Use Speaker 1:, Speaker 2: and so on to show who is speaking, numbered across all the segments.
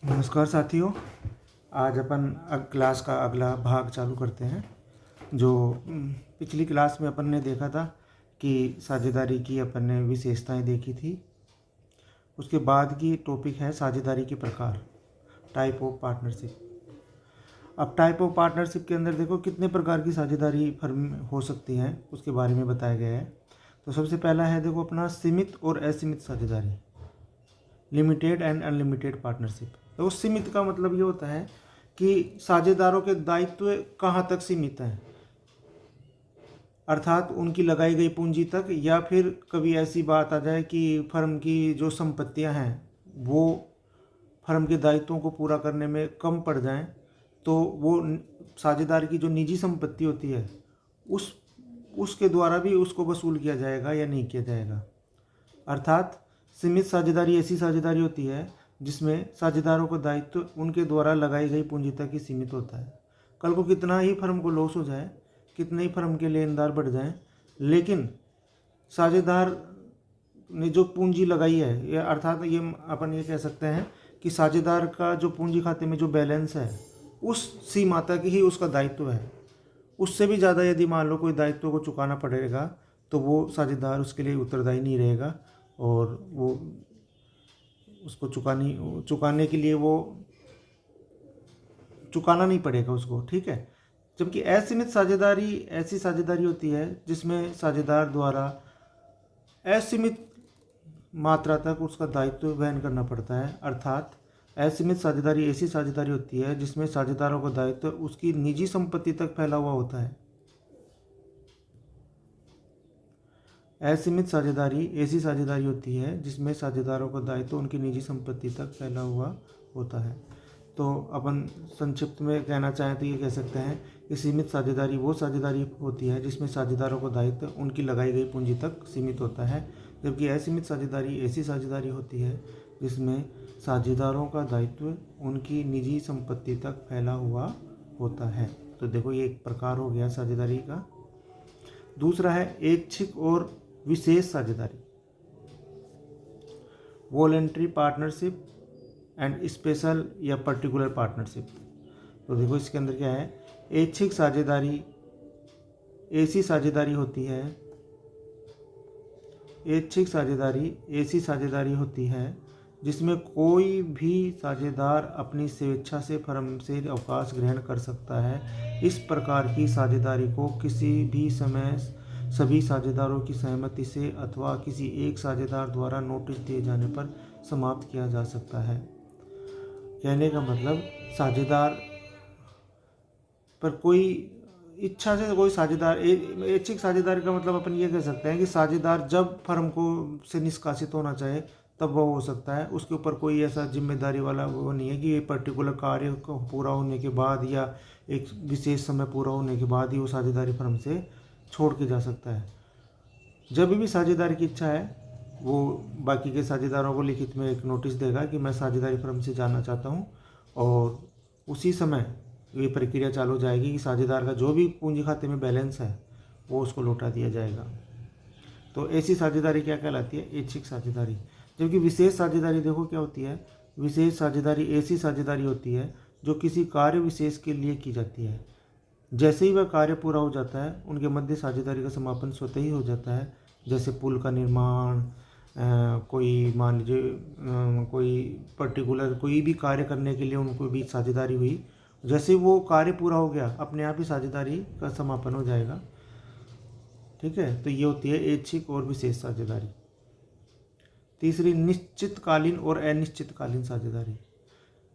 Speaker 1: नमस्कार साथियों। आज अपन क्लास का अगला भाग चालू करते हैं। जो पिछली क्लास में अपन ने देखा था कि साझेदारी की अपन ने विशेषताएं देखी थी। उसके बाद की टॉपिक है साझेदारी के प्रकार, टाइप ऑफ पार्टनरशिप। अब टाइप ऑफ पार्टनरशिप के अंदर देखो कितने प्रकार की साझेदारी फर्म में हो सकती है, उसके बारे में बताया गया है। तो सबसे पहला है देखो अपना सीमित और असीमित साझेदारी, लिमिटेड एंड अनलिमिटेड पार्टनरशिप। तो सीमित का मतलब ये होता है कि साझेदारों के दायित्व कहाँ तक सीमित हैं, अर्थात उनकी लगाई गई पूंजी तक, या फिर कभी ऐसी बात आ जाए कि फर्म की जो संपत्तियां हैं वो फर्म के दायित्वों को पूरा करने में कम पड़ जाएं, तो वो साझेदार की जो निजी संपत्ति होती है उसके द्वारा भी उसको वसूल किया जाएगा या नहीं किया जाएगा। अर्थात सीमित साझेदारी ऐसी साझेदारी होती है जिसमें साझेदारों का दायित्व उनके द्वारा लगाई गई पूंजी तक ही सीमित होता है। कल को कितना ही फर्म को लॉस हो जाए, कितने ही फर्म के लेनदार बढ़ जाएं, लेकिन साझेदार ने जो पूंजी लगाई है, ये अर्थात ये अपन ये कह सकते हैं कि साझेदार का जो पूंजी खाते में जो बैलेंस है उस सीमा तक ही उसका दायित्व है। उससे भी ज़्यादा यदि मान लो कोई दायित्व को चुकाना पड़ेगा तो वो साझेदार उसके लिए उत्तरदायी नहीं रहेगा और वो उसको चुकाने के लिए वो चुकाना नहीं पड़ेगा उसको, ठीक है। जबकि असीमित साझेदारी ऐसी साझेदारी होती है जिसमें साझेदार द्वारा असीमित मात्रा तक उसका दायित्व वहन करना पड़ता है। अर्थात असीमित साझेदारी ऐसी साझेदारी होती है जिसमें साझेदारों का दायित्व उसकी निजी संपत्ति तक फैला हुआ होता है। असीमित साझेदारी ऐसी साझेदारी होती है जिसमें साझेदारों का दायित्व उनकी निजी संपत्ति तक फैला हुआ होता है। तो अपन संक्षिप्त में कहना चाहें तो ये कह सकते हैं कि सीमित साझेदारी वो साझेदारी होती है जिसमें साझेदारों का दायित्व उनकी लगाई गई पूंजी तक सीमित होता है, जबकि असीमित साझेदारी ऐसी साझेदारी होती है जिसमें साझेदारों का दायित्व उनकी निजी संपत्ति तक फैला हुआ होता है। तो देखो ये एक प्रकार हो गया साझेदारी का। दूसरा है ऐच्छिक और विशेष साझेदारी, वॉलेंट्री पार्टनरशिप एंड स्पेशल या पर्टिकुलर पार्टनरशिप। तो देखो इसके अंदर क्या है, ऐच्छिक साझेदारी ऐसी साझेदारी होती है, ऐच्छिक साझेदारी ऐसी साझेदारी होती है जिसमें कोई भी साझेदार अपनी स्वेच्छा से फर्म से अवकाश ग्रहण कर सकता है। इस प्रकार की साझेदारी को किसी भी समय सभी साझेदारों की सहमति से अथवा किसी एक साझेदार द्वारा नोटिस दिए जाने पर समाप्त किया जा सकता है। कहने का मतलब साझेदार पर कोई इच्छा से कोई साझेदार, ऐच्छिक साझेदारी का मतलब अपन ये कह सकते हैं कि साझेदार जब फर्म को से निष्कासित होना चाहे तब वो हो सकता है। उसके ऊपर कोई ऐसा जिम्मेदारी वाला वो नहीं है कि ये पर्टिकुलर कार्य को पूरा होने के बाद या एक विशेष समय पूरा होने के बाद ही वो साझेदारी फर्म से छोड़ के जा सकता है। जब भी साझेदार की इच्छा है वो बाकी के साझेदारों को लिखित में एक नोटिस देगा कि मैं साझेदारी फर्म से जाना चाहता हूँ, और उसी समय ये प्रक्रिया चालू हो जाएगी कि साझेदार का जो भी पूंजी खाते में बैलेंस है वो उसको लौटा दिया जाएगा। तो ऐसी साझेदारी क्या कहलाती है, ऐच्छिक साझेदारी। जबकि विशेष साझेदारी देखो क्या होती है, विशेष साझेदारी ऐसी साझेदारी होती है जो किसी कार्य विशेष के लिए की जाती है। जैसे ही वह कार्य पूरा हो जाता है उनके मध्य साझेदारी का समापन स्वतः ही हो जाता है। जैसे पुल का निर्माण, कोई मान लीजिए कोई पर्टिकुलर कोई भी कार्य करने के लिए उनको भी साझेदारी हुई, जैसे वो कार्य पूरा हो गया अपने आप ही साझेदारी का समापन हो जाएगा, ठीक है। तो ये होती है ऐच्छिक और विशेष साझेदारी। तीसरी निश्चितकालीन और अनिश्चितकालीन साझेदारी।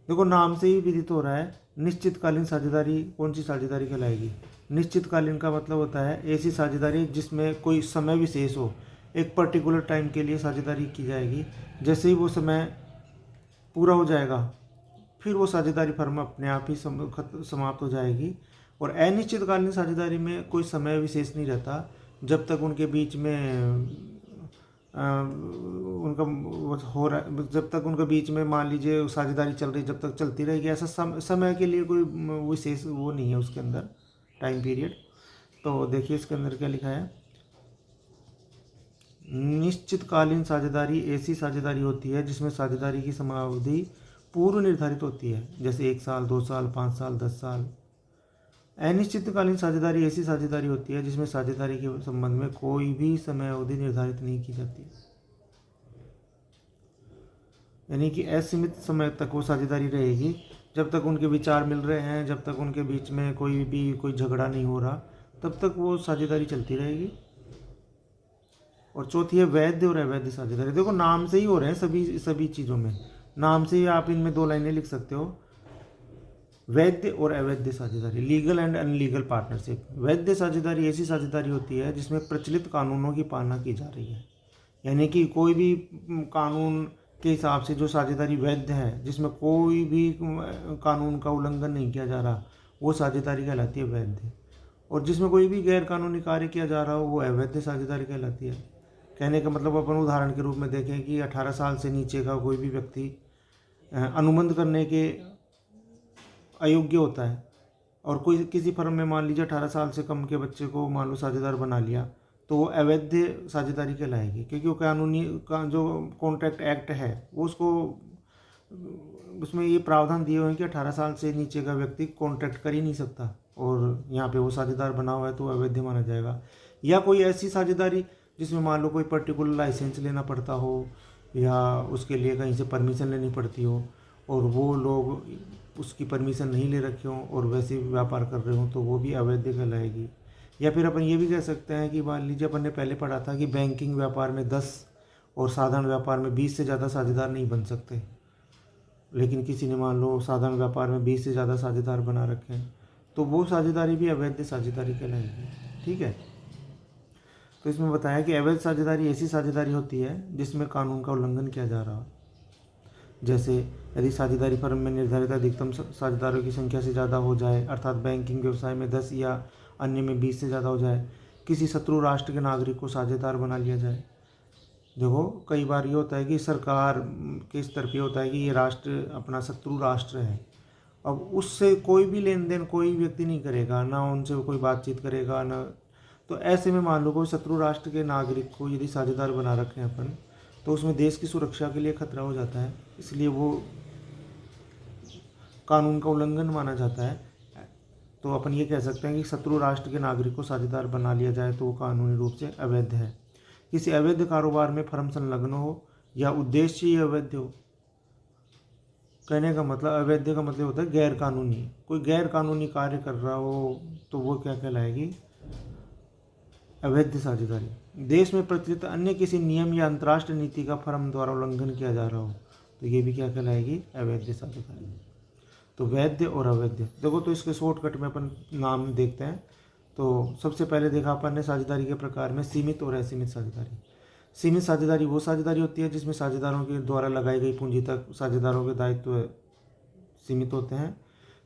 Speaker 1: देखो नाम से ही विदित हो रहा है, निश्चितकालीन साझेदारी कौन सी साझेदारी कहलाएगी। निश्चितकालीन का मतलब होता है ऐसी साझेदारी जिसमें कोई समय विशेष हो, एक पर्टिकुलर टाइम के लिए साझेदारी की जाएगी। जैसे ही वो समय पूरा हो जाएगा फिर वो साझेदारी फर्म अपने आप ही समाप्त हो जाएगी। और अनिश्चितकालीन साझेदारी में कोई समय विशेष नहीं रहता, जब तक उनके बीच में उनका हो रहा है, जब तक उनके बीच में मान लीजिए साझेदारी चल रही, जब तक चलती रहेगी। ऐसा समय के लिए कोई विशेष वो नहीं है उसके अंदर, टाइम पीरियड। तो देखिए इसके अंदर क्या लिखा है, निश्चितकालीन साझेदारी ऐसी साझेदारी होती है जिसमें साझेदारी की समयावधि पूर्व निर्धारित होती है, जैसे 1 साल, 2 साल, 5 साल, 10 साल। अनिश्चितकालीन साझेदारी ऐसी साझेदारी होती है जिसमें साझेदारी के संबंध में कोई भी समय अवधि निर्धारित नहीं की जाती, यानी कि असीमित समय तक वो साझेदारी रहेगी। जब तक उनके विचार मिल रहे हैं, जब तक उनके बीच में कोई झगड़ा नहीं हो रहा, तब तक वो साझेदारी चलती रहेगी। और चौथी है वैध और अवैध साझेदारी। देखो नाम से ही हो रहे हैं सभी चीज़ों में, नाम से ही आप इनमें 2 लाइनें लिख सकते हो। वैध और अवैध साझेदारी, लीगल एंड अनलीगल पार्टनरशिप। वैध साझेदारी ऐसी साझेदारी होती है जिसमें प्रचलित कानूनों की पालना की जा रही है, यानी कि कोई भी कानून के हिसाब से जो साझेदारी वैध है, जिसमें कोई भी कानून का उल्लंघन नहीं किया जा रहा, वो साझेदारी कहलाती है वैध। और जिसमें कोई भी गैर कानूनी कार्य किया जा रहा हो, वो अवैध साझेदारी कहलाती है। कहने का मतलब अपन उदाहरण के रूप में देखें कि 18 साल से नीचे का कोई भी व्यक्ति अनुबंध करने के अयोग्य होता है, और कोई किसी फर्म में मान लीजिए 18 साल से कम के बच्चे को मान लो साझेदार बना लिया, तो वो अवैध साझेदारी कहलाएगी, क्योंकि वो कानूनी का जो कॉन्ट्रैक्ट एक्ट है वो उसमें ये प्रावधान दिए हुए हैं कि 18 साल से नीचे का व्यक्ति कॉन्ट्रैक्ट कर ही नहीं सकता, और यहाँ पे वो साझेदार बना हुआ है तो अवैध माना जाएगा। या कोई ऐसी साझेदारी जिसमें मान लो कोई पर्टिकुलर लाइसेंस लेना पड़ता हो, या उसके लिए कहीं से परमिशन लेनी पड़ती हो, और वो लोग उसकी परमिशन नहीं ले रखे हों और वैसे ही व्यापार कर रहे हों, तो वो भी अवैध कहलाएगी। या फिर अपन ये भी कह सकते हैं कि मान लीजिए अपन ने पहले पढ़ा था कि बैंकिंग व्यापार में 10 और साधारण व्यापार में 20 से ज़्यादा साझेदार नहीं बन सकते, लेकिन किसी ने मान लो साधारण व्यापार में 20 से ज़्यादा साझेदार बना रखे हैं, तो वो साझेदारी भी अवैध साझेदारी कहलाएगी। ठीक है, तो इसमें बताया कि अवैध साझेदारी ऐसी साझेदारी होती है जिसमें कानून का उल्लंघन किया जा रहा हो, जैसे यदि साझेदारी फर्म में निर्धारित अधिकतम साझेदारों की संख्या से ज़्यादा हो जाए, अर्थात बैंकिंग व्यवसाय में 10 या अन्य में 20 से ज़्यादा हो जाए, किसी शत्रु राष्ट्र के नागरिक को साझेदार बना लिया जाए। देखो कई बार ये होता है कि सरकार के स्तर पे होता है कि ये राष्ट्र अपना शत्रु राष्ट्र है, अब उससे कोई भी लेन देन कोई व्यक्ति नहीं करेगा, ना उनसे कोई बातचीत करेगा ना, तो ऐसे में मान लो कोई शत्रु राष्ट्र के नागरिक को यदि साझेदार बना रखे हैं अपन, तो उसमें देश की सुरक्षा के लिए खतरा हो जाता है, इसलिए वो कानून का उल्लंघन माना जाता है। तो अपन ये कह सकते हैं कि शत्रु राष्ट्र के नागरिक को साझेदार बना लिया जाए तो वो कानूनी रूप से अवैध है। किसी अवैध कारोबार में फर्म संलग्न हो या उद्देश्य ही अवैध हो, कहने का मतलब अवैध का मतलब होता है गैर कानूनी, कोई गैर कानूनी कार्य कर रहा हो तो वो क्या कहलाएगी, अवैध साझेदारी। देश में प्रचलित अन्य किसी नियम या अंतर्राष्ट्रीय नीति का फर्म द्वारा उल्लंघन किया जा रहा हो तो ये भी क्या कहलाएगी, अवैध साझेदारी। तो वैध और अवैध, देखो तो इसके शॉर्टकट में अपन नाम देखते हैं। तो सबसे पहले देखा अपन ने साझेदारी के प्रकार में सीमित और असीमित साझेदारी। सीमित साझेदारी वो साझेदारी होती है जिसमें साझेदारों के द्वारा लगाई गई पूंजी तक साझेदारों के दायित्व सीमित होते हैं,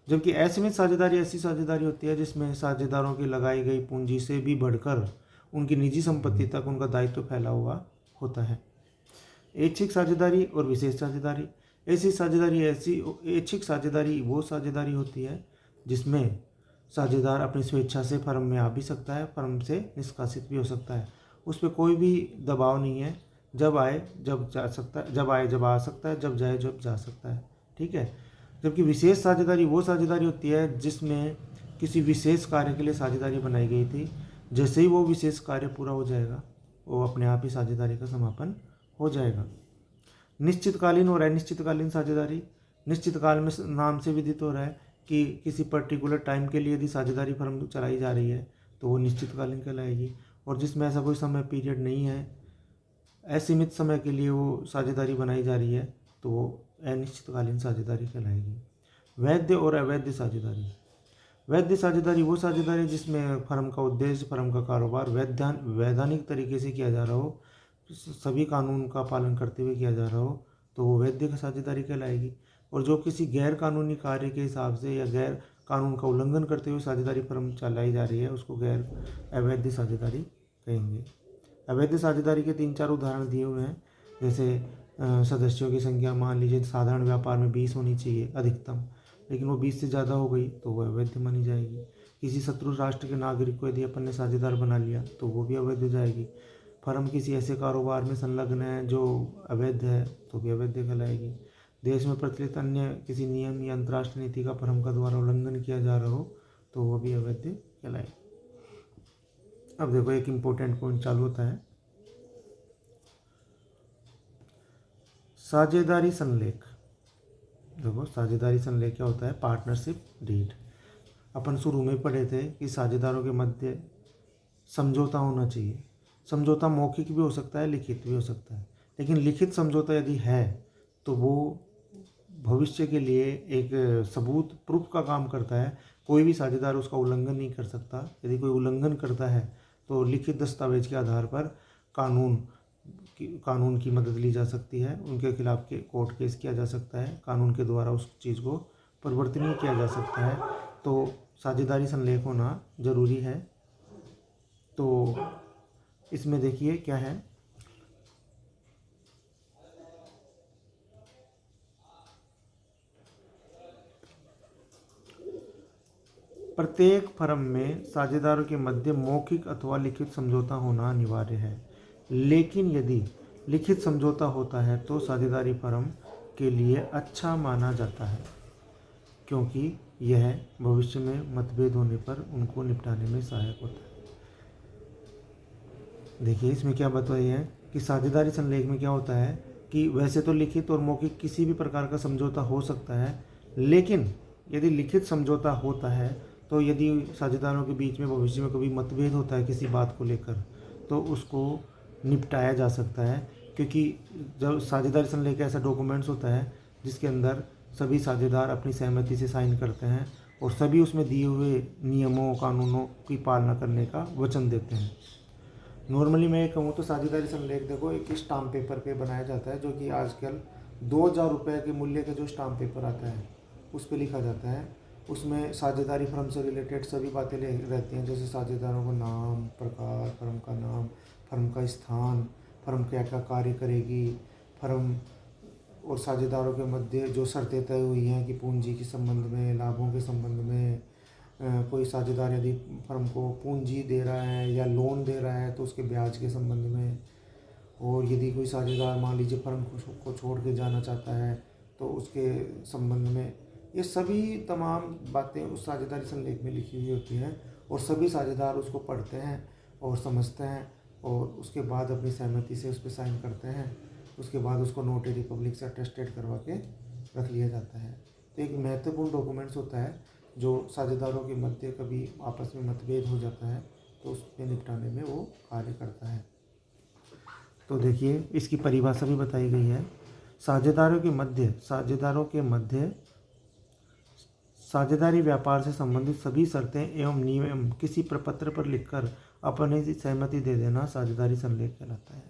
Speaker 1: जबकि असीमित साझेदारी ऐसी साझेदारी होती है जिसमें साझेदारों की लगाई गई पूंजी से भी बढ़कर उनकी निजी संपत्ति तक उनका दायित्व फैला हुआ होता है। ऐच्छिक साझेदारी और विशेष साझेदारी। ऐच्छिक साझेदारी वो साझेदारी होती है जिसमें साझेदार अपनी स्वेच्छा से फर्म में आ भी सकता है, फर्म से निष्कासित भी हो सकता है, उस पर कोई भी दबाव नहीं है, जब आए जब जा सकता है, जब आए जब आ सकता है, जब जाए जब जा सकता है। ठीक है, जबकि विशेष साझेदारी वो साझेदारी होती है जिसमें किसी विशेष कार्य के लिए साझेदारी बनाई गई थी, जैसे ही वो विशेष कार्य पूरा हो जाएगा वो अपने आप ही साझेदारी का समापन हो जाएगा। निश्चितकालीन और अनिश्चितकालीन साझेदारी। निश्चित काल में नाम से विदित हो रहा है कि किसी पर्टिकुलर टाइम के लिए यदि साझेदारी फर्म चलाई जा रही है तो वो निश्चितकालीन कहलाएगी, और जिसमें ऐसा कोई समय पीरियड नहीं है, असीमित समय के लिए वो साझेदारी बनाई जा रही है तो वो अनिश्चितकालीन साझेदारी कहलाएगी। वैध और अवैध साझेदारी। वैध साझेदारी वो साझेदारी जिसमें फर्म का उद्देश्य, फर्म का कारोबार वैधानिक तरीके से किया जा रहा हो, सभी कानून का पालन करते हुए किया जा रहा हो, तो वो वैध साझेदारी कहलाएगी। और जो किसी गैर कानूनी कार्य के हिसाब से या गैर कानून का उल्लंघन करते हुए साझेदारी फर्म चलाई जा रही है उसको अवैध साझेदारी कहेंगे। अवैध साझेदारी के 3-4 उदाहरण दिए हुए हैं, जैसे सदस्यों की संख्या मान लीजिए साधारण व्यापार में 20 होनी चाहिए अधिकतम, लेकिन वो 20 से ज़्यादा हो गई तो वो अवैध मानी जाएगी। किसी शत्रु राष्ट्र के नागरिक को यदि अपन ने साझेदार बना लिया तो वो भी अवैध हो जाएगी। फर्म किसी ऐसे कारोबार में संलग्न है जो अवैध है तो भी अवैध कहलाएगी। देश में प्रचलित अन्य किसी नियम या अंतर्राष्ट्रीय नीति का फर्म का द्वारा उल्लंघन किया जा रहा हो तो वो भी अवैध कहलाए। अब देखो एक इम्पोर्टेंट पॉइंट चालू होता है, साझेदारी संलेख। देखो साझेदारी संलेख क्या होता है? Partnership deed. अपन शुरू में पढ़े थे कि साझेदारों के मध्य समझौता होना चाहिए। समझौता मौखिक भी हो सकता है, लिखित भी हो सकता है, लेकिन लिखित समझौता यदि है तो वो भविष्य के लिए एक सबूत प्रूफ का काम करता है। कोई भी साझेदार उसका उल्लंघन नहीं कर सकता। यदि कोई उल्लंघन करता है तो लिखित दस्तावेज के आधार पर कानून की मदद ली जा सकती है, उनके खिलाफ के कोर्ट केस किया जा सकता है, कानून के द्वारा उस चीज़ को परिवर्तनीय किया जा सकता है। तो साझेदारी संलेख होना जरूरी है। तो इसमें देखिए क्या है, प्रत्येक फर्म में साझेदारों के मध्य मौखिक अथवा लिखित समझौता होना अनिवार्य है, लेकिन यदि लिखित समझौता होता है तो साझेदारी फर्म के लिए अच्छा माना जाता है, क्योंकि यह भविष्य में मतभेद होने पर उनको निपटाने में सहायक होता है। देखिए इसमें क्या बताया है कि साझेदारी संलेख में क्या होता है कि वैसे तो लिखित और मौखिक किसी भी प्रकार का समझौता हो सकता है, लेकिन यदि लिखित समझौता होता है तो यदि साझेदारों के बीच में भविष्य में कभी मतभेद होता है किसी बात को लेकर तो उसको निपटाया जा सकता है, क्योंकि जब साझेदारी संलेख ऐसा डॉक्यूमेंट्स होता है जिसके अंदर सभी साझेदार अपनी सहमति से साइन करते हैं और सभी उसमें दिए हुए नियमों कानूनों की पालना करने का वचन देते हैं। नॉर्मली मैं कहूँ तो साझेदारी संलेख देखो एक स्टाम्प पेपर पे बनाया जाता है, जो कि आजकल 2000 रुपये के मूल्य के जो स्टाम्प पेपर आता है उस पर लिखा जाता है। उसमें साझेदारी फर्म से रिलेटेड सभी बातें रहती हैं, जैसे साझेदारों का नाम, प्रकार, फर्म का नाम, फर्म का स्थान, फर्म क्या क्या कार्य करेगी, फर्म और साझेदारों के मध्य जो शर्तें तय हुई हैं कि पूंजी के संबंध में, लाभों के संबंध में, कोई साझेदार यदि फर्म को पूंजी दे रहा है या लोन दे रहा है तो उसके ब्याज के संबंध में, और यदि कोई साझेदार मान लीजिए फर्म को छोड़ के जाना चाहता है तो उसके संबंध में, ये सभी तमाम बातें उस साझेदारी संलेख में लिखी हुई होती हैं और सभी साझेदार उसको पढ़ते हैं और समझते हैं और उसके बाद अपनी सहमति से उस पर साइन करते हैं। उसके बाद उसको नोटरी पब्लिक से अटेस्टेड करवा के रख लिया जाता है। तो एक महत्वपूर्ण डॉक्यूमेंट्स होता है जो साझेदारों के मध्य कभी आपस में मतभेद हो जाता है तो उसके निपटाने में वो कार्य करता है। तो देखिए इसकी परिभाषा भी बताई गई है। साझेदारों के मध्य साझेदारी व्यापार से संबंधित सभी शर्तें एवं नियम किसी प्रपत्र पर लिखकर अपनी सहमति दे देना साझेदारी संलेख कहलाता है।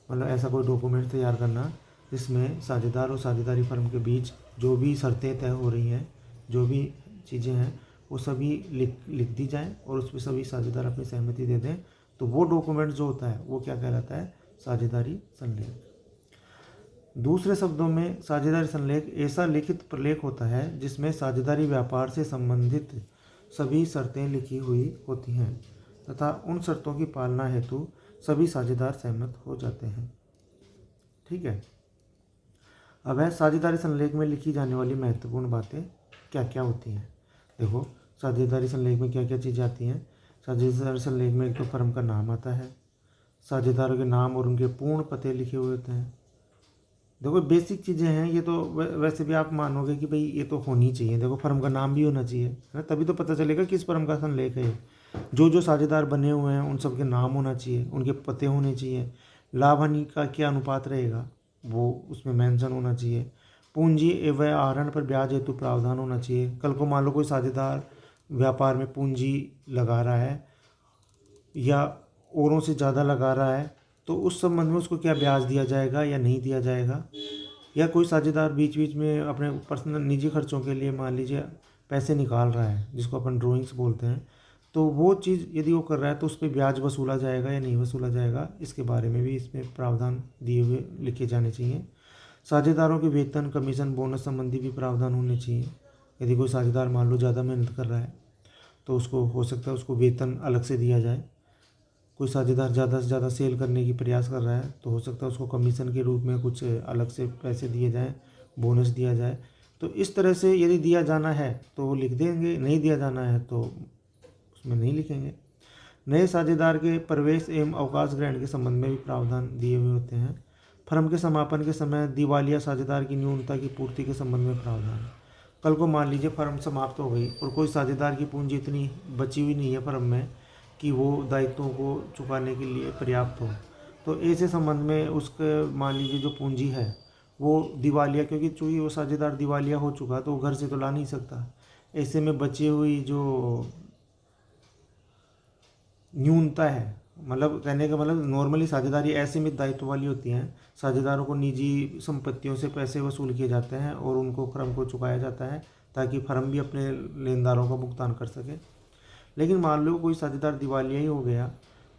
Speaker 1: मतलब ऐसा कोई डॉक्यूमेंट तैयार करना जिसमें साझेदार और साझेदारी फर्म के बीच जो भी शर्तें तय हो रही हैं, जो भी चीज़ें हैं, वो सभी लिख दी जाएं और उस पर सभी साझेदार अपनी सहमति दे दें, तो वो डॉक्यूमेंट जो होता है वो क्या कहलाता है? साझेदारी संलेख। दूसरे शब्दों में साझेदारी संलेख ऐसा लिखित प्रलेख होता है जिसमें साझेदारी व्यापार से संबंधित सभी शर्तें लिखी हुई होती हैं तथा उन शर्तों की पालना हेतु सभी साझेदार सहमत हो जाते हैं। ठीक है। अब है साझेदारी संलेख में लिखी जाने वाली महत्वपूर्ण बातें क्या क्या होती हैं। देखो साझेदारी संलेख में क्या क्या चीज़ें आती हैं। साझेदारी संलेख में एक तो फर्म का नाम आता है, साझेदारों के नाम और उनके पूर्ण पते लिखे हुए होते हैं। देखो बेसिक चीज़ें हैं ये, तो वैसे भी आप मानोगे कि भाई ये तो होनी चाहिए। देखो फर्म का नाम भी होना चाहिए, है ना, तभी तो पता चलेगा किस फर्म का संलेख है। जो जो साझेदार बने हुए हैं उन सब के नाम होना चाहिए, उनके पते होने चाहिए, लाभ हानि का क्या अनुपात रहेगा वो उसमें मेंशन होना चाहिए, पूंजी एवं आहरण पर ब्याज हेतु प्रावधान होना चाहिए। कल को मान लो कोई साझेदार व्यापार में पूंजी लगा रहा है या औरों से ज़्यादा लगा रहा है तो उस संबंध में उसको क्या ब्याज दिया जाएगा या नहीं दिया जाएगा। या कोई साझेदार बीच बीच में अपने पर्सनल निजी खर्चों के लिए मान लीजिए पैसे निकाल रहा है, जिसको अपन ड्राइंग्स बोलते हैं, तो वो चीज़ यदि वो कर रहा है तो उस पर ब्याज वसूला जाएगा या नहीं वसूला जाएगा, इसके बारे में भी इसमें प्रावधान दिए हुए लिखे जाने चाहिए। साझेदारों के वेतन, कमीशन, बोनस संबंधी भी प्रावधान होने चाहिए। यदि कोई साझेदार मान लो ज़्यादा मेहनत कर रहा है तो उसको हो सकता है उसको वेतन अलग से दिया जाए। कोई साझेदार ज़्यादा से ज़्यादा सेल करने की प्रयास कर रहा है तो हो सकता है उसको कमीशन के रूप में कुछ अलग से पैसे दिए जाएँ, बोनस दिया जाए। तो इस तरह से यदि दिया जाना है तो वो लिख देंगे, नहीं दिया जाना है तो उसमें नहीं लिखेंगे। नए साझेदार के प्रवेश एवं अवकाश ग्रहण के संबंध में भी प्रावधान दिए हुए होते हैं। फर्म के समापन के समय दिवालिया साझेदार की न्यूनता की पूर्ति के संबंध में प्रावधान। कल को मान लीजिए फर्म समाप्त हो गई और कोई साझेदार की पूंजी इतनी बची हुई नहीं है फर्म में कि वो दायित्वों को चुकाने के लिए पर्याप्त हो, तो ऐसे संबंध में उसके मान लीजिए जो पूंजी है वो दिवालिया, क्योंकि चूँकि वो साझेदार दिवालिया हो चुका तो वो घर से तो ला नहीं सकता। ऐसे में बची हुई जो न्यूनता है, मतलब कहने का मतलब नॉर्मली साझेदारी असीमित दायित्व वाली होती हैं। साझेदारों को निजी संपत्तियों से पैसे वसूल किए जाते हैं और उनको फर्म को चुकाया जाता है ताकि फर्म भी अपने लेनदारों का भुगतान कर सके। लेकिन मान लो कोई साझेदार दिवालिया ही हो गया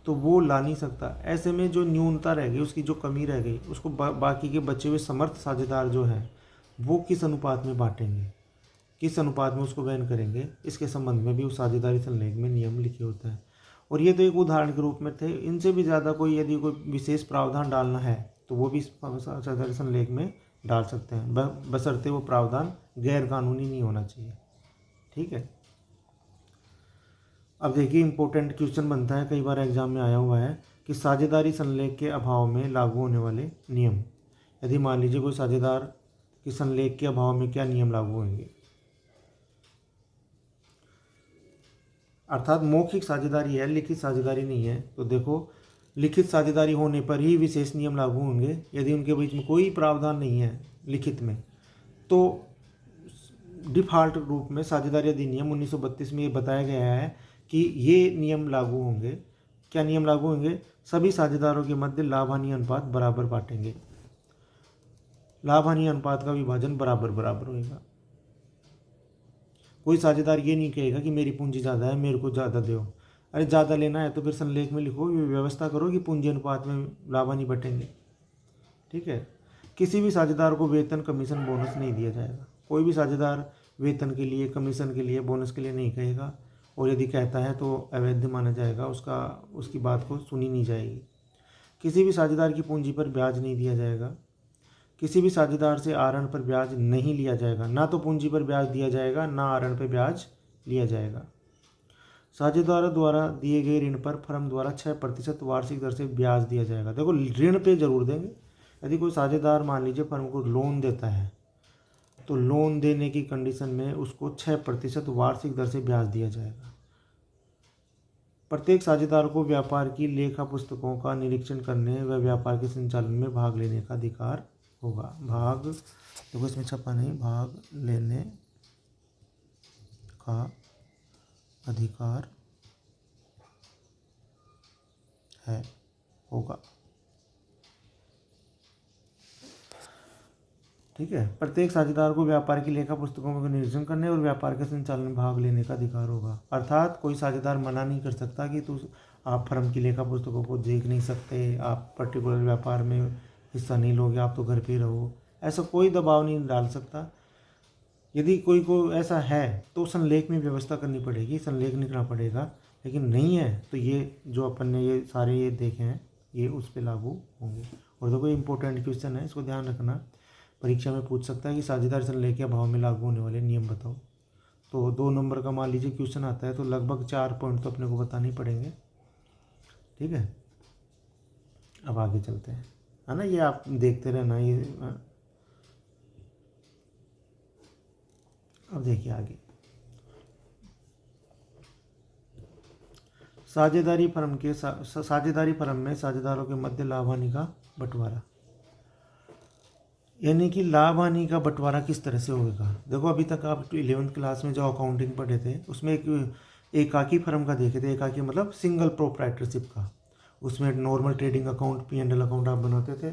Speaker 1: तो वो ला नहीं सकता। ऐसे में जो न्यूनता रह गई, उसकी जो कमी रह गई, उसको बाकी के बचे हुए समर्थ साझेदार जो हैं वो किस अनुपात में बांटेंगे, किस अनुपात में उसको वहन करेंगे, इसके संबंध में भी उस साझेदारी संलेख में नियम लिखे होते हैं। और ये तो एक उदाहरण के रूप में थे। इनसे भी ज़्यादा कोई यदि कोई विशेष प्रावधान डालना है तो वो भी साझेदारी संलेख में डाल सकते हैं, बशर्ते वो प्रावधान गैर कानूनी नहीं होना चाहिए। ठीक है। अब देखिए इंपॉर्टेंट क्वेश्चन बनता है, कई बार एग्जाम में आया हुआ है कि साझेदारी संलेख के अभाव में लागू होने वाले नियम। यदि मान लीजिए कोई साझेदार की संलेख के अभाव में क्या नियम लागू होंगे। अर्थात मौखिक साझेदारी है, लिखित साझेदारी नहीं है। तो देखो लिखित साझेदारी होने पर ही विशेष नियम लागू होंगे। यदि उनके बीच में कोई प्रावधान नहीं है लिखित में तो डिफ़ॉल्ट रूप में साझेदारी अधिनियम 1932 में ये बताया गया है कि ये नियम लागू होंगे। क्या नियम लागू होंगे? सभी साझेदारों के मध्य लाभ हानि अनुपात बराबर बांटेंगे। लाभ हानि अनुपात का विभाजन बराबर बराबर होगा। कोई साझेदार ये नहीं कहेगा कि मेरी पूंजी ज़्यादा है, मेरे को ज़्यादा दो। अरे ज़्यादा लेना है तो फिर संलेख में लिखो, व्यवस्था करो कि पूंजी अनुपात में लाभ हानि बटेंगे। ठीक है। किसी भी साझेदार को वेतन, कमीशन, बोनस नहीं दिया जाएगा। कोई भी साझेदार वेतन के लिए, कमीशन के लिए, बोनस के लिए नहीं कहेगा, और यदि कहता है तो अवैध माना जाएगा, उसकी बात को सुनी नहीं जाएगी। किसी भी साझेदार की पूंजी पर ब्याज नहीं दिया जाएगा। किसी भी साझेदार से आहरण पर ब्याज नहीं लिया जाएगा। ना तो पूंजी पर ब्याज दिया जाएगा, ना आहरण पर ब्याज लिया जाएगा। साझेदारों द्वारा दिए गए ऋण पर फर्म द्वारा 6% वार्षिक दर से ब्याज दिया जाएगा। देखो ऋण पे जरूर देंगे। यदि कोई साझेदार मान लीजिए फर्म को लोन देता है तो लोन देने की कंडीशन में उसको 6% वार्षिक दर से ब्याज दिया जाएगा। प्रत्येक साझेदार को व्यापार की लेखा पुस्तकों का निरीक्षण करने व व्यापार के संचालन में भाग लेने का अधिकार होगा। भाग, देखो इसमें छपा नहीं, भाग लेने का अधिकार है, होगा। ठीक है। प्रत्येक साझेदार को व्यापार की लेखा पुस्तकों का निरीक्षण करने और व्यापार के संचालन में भाग लेने का अधिकार होगा। अर्थात कोई साझेदार मना नहीं कर सकता कि आप फर्म की लेखा पुस्तकों को देख नहीं सकते, आप पर्टिकुलर व्यापार में हिस्सा नहीं लोगे, आप तो घर पे रहो। ऐसा कोई दबाव नहीं डाल सकता। यदि कोई को ऐसा है तो संलेख में व्यवस्था करनी पड़ेगी, संलेख निकलना पड़ेगा। लेकिन नहीं है तो ये जो अपन ने ये सारे ये देखे हैं ये उस पर लागू होंगे। और देखो इंपॉर्टेंट क्वेश्चन है, इसको ध्यान रखना, परीक्षा में पूछ सकता है कि साझेदार संलेख के अभाव में लागू होने वाले नियम बताओ। तो 2 नंबर का मान लीजिए क्वेश्चन आता है तो लगभग 4 पॉइंट तो अपने को बताने पड़ेंगे। ठीक है। अब आगे चलते हैं, है ना, ये आप देखते रहना ये। अब देखिए आगे, साझेदारी फर्म में साझेदारों के मध्य लाभ हानि का बंटवारा। यानी कि लाभ हानि का बंटवारा किस तरह से होगा। देखो अभी तक आप 11th क्लास में जो अकाउंटिंग पढ़े थे उसमें एक एकाकी फर्म का देखे थे। एकाकी मतलब सिंगल प्रोप्राइटरशिप का। उसमें normal trading account, P&L account आप बनाते थे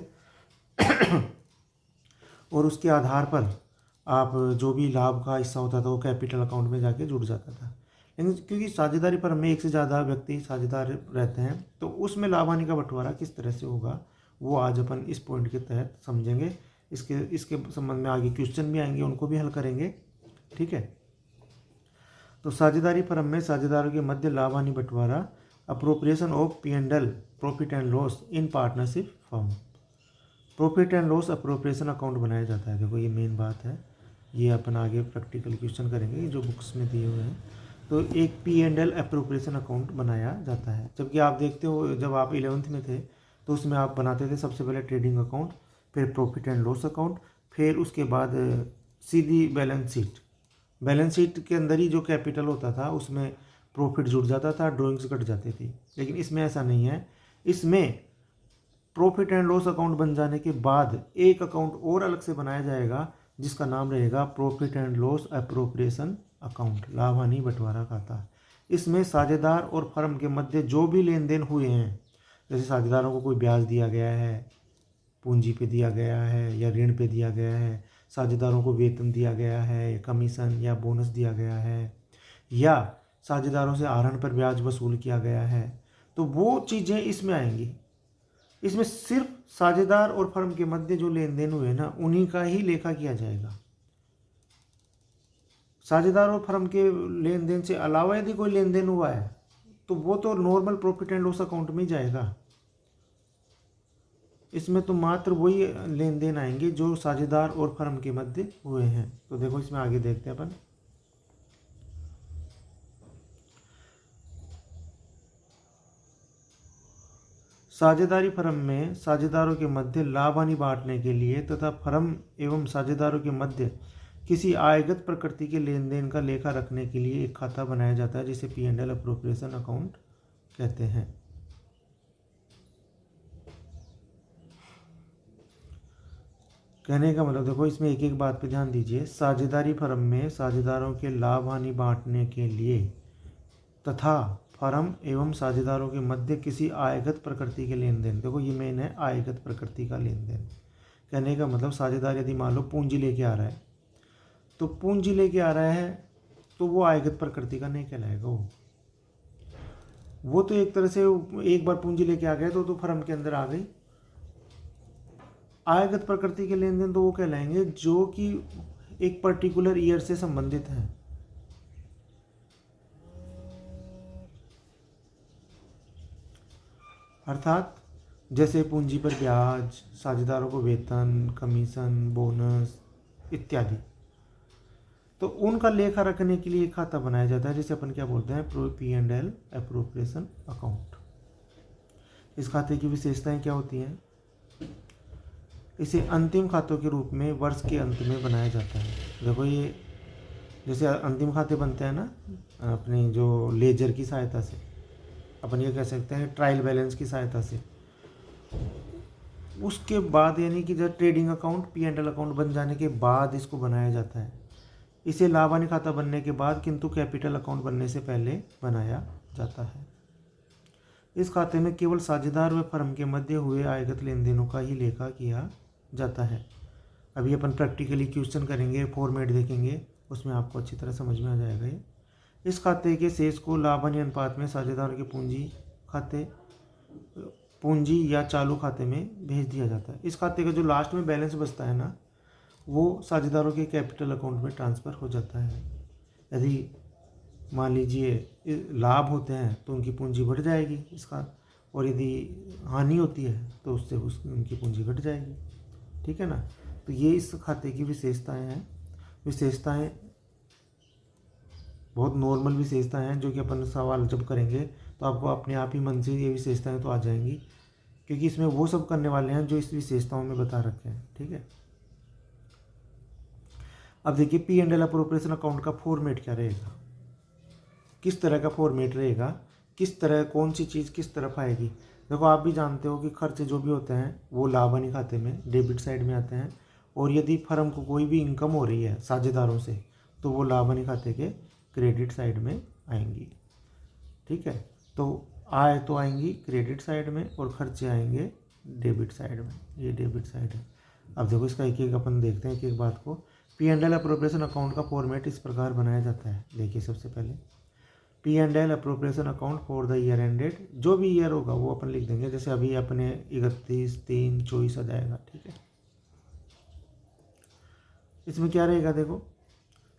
Speaker 1: और उसके आधार पर आप जो भी लाभ का हिस्सा होता था वो कैपिटल अकाउंट में जाके जुड़ जाता था। लेकिन क्योंकि साझेदारी फर्म में एक से ज़्यादा व्यक्ति साझेदार रहते हैं तो उसमें लाभ हानि का बंटवारा किस तरह से होगा वो आज अपन इस पॉइंट के तहत समझेंगे। इसके संबंध में आगे क्वेश्चन भी आएंगे, उनको भी हल करेंगे। ठीक है। तो साझेदारी फर्म में साझेदारों के मध्य लाभ हानि बंटवारा appropriation of P&L profit and loss in partnership firm. Profit and loss appropriation account बनाया जाता है। देखो ये मेन बात है, ये अपन आगे प्रैक्टिकल क्वेश्चन करेंगे जो बुक्स में दिए हुए हैं। तो एक P&L अप्रोप्रिएशन अकाउंट बनाया जाता है। जबकि आप देखते हो जब आप 11th में थे तो उसमें आप बनाते थे सबसे पहले ट्रेडिंग अकाउंट, फिर प्रॉफिट एंड लॉस अकाउंट, फिर उसके बाद सीधी बैलेंस शीट। बैलेंस शीट के अंदर ही जो कैपिटल होता था उसमें प्रॉफिट जुड़ जाता था, ड्रॉइंग्स कट जाती थी। लेकिन इसमें ऐसा नहीं है। इसमें प्रॉफिट एंड लॉस अकाउंट बन जाने के बाद एक अकाउंट और अलग से बनाया जाएगा जिसका नाम रहेगा profit and loss appropriation account, लाभ हानि बंटवारा खाता। इसमें साझेदार और फर्म के मध्य जो भी लेन देन हुए हैं, जैसे साझेदारों को कोई ब्याज दिया गया है, पूंजी पे दिया गया है या ऋण पे दिया गया है, साझेदारों को वेतन दिया गया है, कमीशन या बोनस दिया गया है, या साझेदारों से आहरण पर ब्याज वसूल किया गया है, तो वो चीज़ें इसमें आएंगी। इसमें सिर्फ साझेदार और फर्म के मध्य जो लेन देन हुए ना उन्हीं का ही लेखा किया जाएगा। साझेदार और फर्म के लेन देन से अलावा यदि कोई लेन देन हुआ है तो वो तो normal profit and loss account में ही जाएगा। इसमें तो मात्र वही लेन देन आएंगे जो साझेदार और फर्म के मध्य हुए हैं। तो देखो इसमें आगे देखते हैं अपन। साझेदारी फर्म में साझेदारों के मध्य लाभ हानि बांटने के लिए तथा फर्म एवं साझेदारों के मध्य किसी आयगत प्रकृति के लेन देन का लेखा रखने के लिए एक खाता बनाया जाता है जिसे P&L अप्रोप्रिएशन अकाउंट कहते हैं। कहने का मतलब देखो इसमें एक एक बात पे ध्यान दीजिए। साझेदारी फर्म में साझेदारों के लाभ हानि बांटने के लिए तथा फर्म एवं साझेदारों के मध्य किसी आयगत प्रकृति के लेन देन, देखो ये मेन है आयगत प्रकृति का लेन देन। कहने का मतलब साझेदार यदि मान लो पूंजी लेके आ रहा है तो पूंजी लेके आ रहा है तो वो आयगत प्रकृति का नहीं कहलाएगा। वो तो एक तरह से एक बार पूंजी लेके आ गया तो फर्म के अंदर आ गई। आयगत प्रकृति के लेन देन तो वो कहलाएंगे जो कि एक पर्टिकुलर ईयर से संबंधित हैं। अर्थात जैसे पूंजी पर ब्याज, साझेदारों को वेतन, कमीशन, बोनस इत्यादि, तो उनका लेखा रखने के लिए एक खाता बनाया जाता है जिसे अपन क्या बोलते हैं P&L अप्रोप्रिएशन अकाउंट। इस खाते की विशेषताएं क्या होती हैं? इसे अंतिम खातों के रूप में वर्ष के अंत में बनाया जाता है। देखो ये जैसे अंतिम खाते बनते हैं ना अपनी जो लेजर की सहायता से, अपन ये कह सकते हैं ट्रायल बैलेंस की सहायता से, उसके बाद यानी कि जब ट्रेडिंग अकाउंट P&L अकाउंट बन जाने के बाद इसको बनाया जाता है। इसे लाभ हानि खाता बनने के बाद किंतु कैपिटल अकाउंट बनने से पहले बनाया जाता है। इस खाते में केवल साझेदार व फर्म के मध्य हुए आयगत लेन देनों का ही लेखा किया जाता है। अभी अपन प्रैक्टिकली क्वेश्चन करेंगे, फॉर्मेट देखेंगे, उसमें आपको अच्छी तरह समझ में आ जाएगा ये। इस खाते के शेष को लाभ हानि अनुपात में साझेदारों के पूंजी या चालू खाते में भेज दिया जाता है। इस खाते का जो लास्ट में बैलेंस बचता है ना वो साझेदारों के कैपिटल अकाउंट में ट्रांसफ़र हो जाता है। यदि मान लीजिए लाभ होते हैं तो उनकी पूंजी बढ़ जाएगी इसका, और यदि हानि होती है तो उससे उनकी पूंजी घट जाएगी। ठीक है ना। तो ये इस खाते की विशेषताएं हैं। विशेषताएं बहुत नॉर्मल विशेषताएं हैं जो कि अपन सवाल जब करेंगे तो आपको अपने आप ही मन से ये विशेषताएं तो आ जाएंगी, क्योंकि इसमें वो सब करने वाले हैं जो इस विशेषताओं में बता रखे हैं। ठीक है। अब देखिए P&L अप्रोप्रिएशन अकाउंट का फॉर्मेट क्या रहेगा, किस तरह का फॉर्मेट रहेगा, किस तरह कौन सी चीज़ किस तरफ आएगी। देखो आप भी जानते हो कि खर्चे जो भी होते हैं वो लाभ हानि खाते में डेबिट साइड में आते हैं, और यदि फर्म को कोई भी इनकम हो रही है साझेदारों से तो वो लाभ हानि खाते के क्रेडिट साइड में आएंगी। ठीक है। तो आय तो आएंगी क्रेडिट साइड में और खर्चे आएंगे डेबिट साइड में। ये डेबिट साइड है। अब देखो इसका एक एक अपन देखते हैं एक एक बात को। P&L अप्रोप्रिएशन अकाउंट का फॉर्मेट इस प्रकार बनाया जाता है। देखिए सबसे पहले P&L appropriation account for the year ended, जो भी ईयर होगा वो अपन लिख देंगे। जैसे अभी अपने 31/3/24 आ जाएगा। ठीक है। इसमें क्या रहेगा देखो,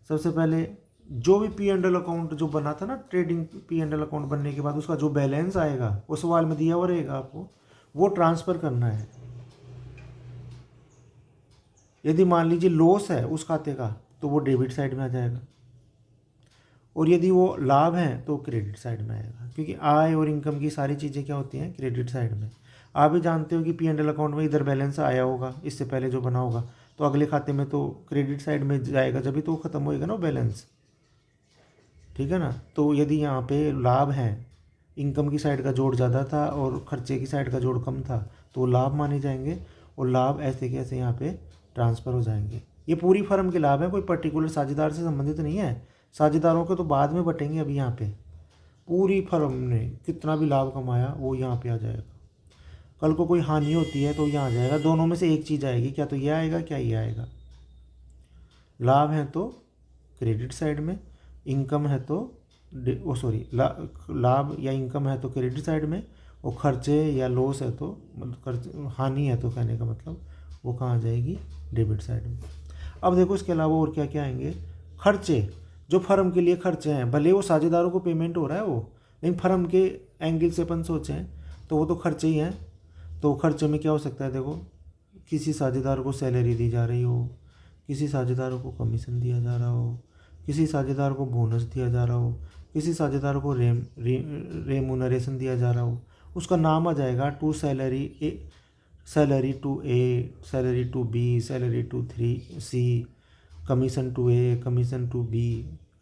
Speaker 1: सबसे पहले जो भी पी एंड एल अकाउंट जो बना था ना, trading P and L account बनने के बाद उसका जो बैलेंस आएगा वो सवाल में दिया हुआ रहेगा आपको, वो ट्रांसफ़र करना है। यदि मान लीजिए लॉस है उस खाते का तो वो डेबिट साइड में आ जाएगा, और यदि वो लाभ है तो क्रेडिट साइड में आएगा, क्योंकि आय और इनकम की सारी चीज़ें क्या होती हैं, क्रेडिट साइड में। आप भी जानते हो कि पी एंड एल अकाउंट में इधर बैलेंस आया होगा इससे पहले जो बना होगा, तो अगले खाते में तो क्रेडिट साइड में जाएगा, जब भी तो ख़त्म होएगा ना बैलेंस, ठीक है ना। तो यदि यहाँ पे लाभ है, इनकम की साइड का जोड़ ज़्यादा था और खर्चे की साइड का जोड़ कम था, तो लाभ माने जाएंगे, और लाभ ऐसे के ऐसे यहाँ पे ट्रांसफ़र हो जाएंगे। ये पूरी फर्म के लाभ है, कोई पर्टिकुलर साझेदार से संबंधित नहीं है। साझेदारों के तो बाद में बटेंगे, अभी यहाँ पे पूरी फर्म ने कितना भी लाभ कमाया वो यहाँ पे आ जाएगा। कल को कोई हानि होती है तो यहाँ आ जाएगा, दोनों में से एक चीज़ आएगी, क्या तो ये आएगा क्या ये आएगा। लाभ है तो क्रेडिट साइड में, इनकम है तो लाभ या इनकम है तो क्रेडिट साइड में, और खर्चे या लॉस है तो हानि है तो कहने का मतलब वो कहाँ आ जाएगी, डेबिट साइड में। अब देखो इसके अलावा और क्या क्या आएंगे, खर्चे। जो फर्म के लिए खर्चे हैं, भले वो साझेदारों को पेमेंट हो रहा है वो, लेकिन फर्म के एंगल से अपन सोचें तो वो तो खर्चे ही हैं। तो खर्चे में क्या हो सकता है, देखो किसी साझेदार को सैलरी दी जा रही हो, किसी साझेदार को कमीशन दिया जा रहा हो, किसी साझेदार को बोनस दिया जा रहा हो, किसी साझेदार को रेमुनरेशन दिया जा रहा हो, उसका नाम आ जाएगा to salary A, salary to A, salary to B, salary to C, commission to A, commission to B,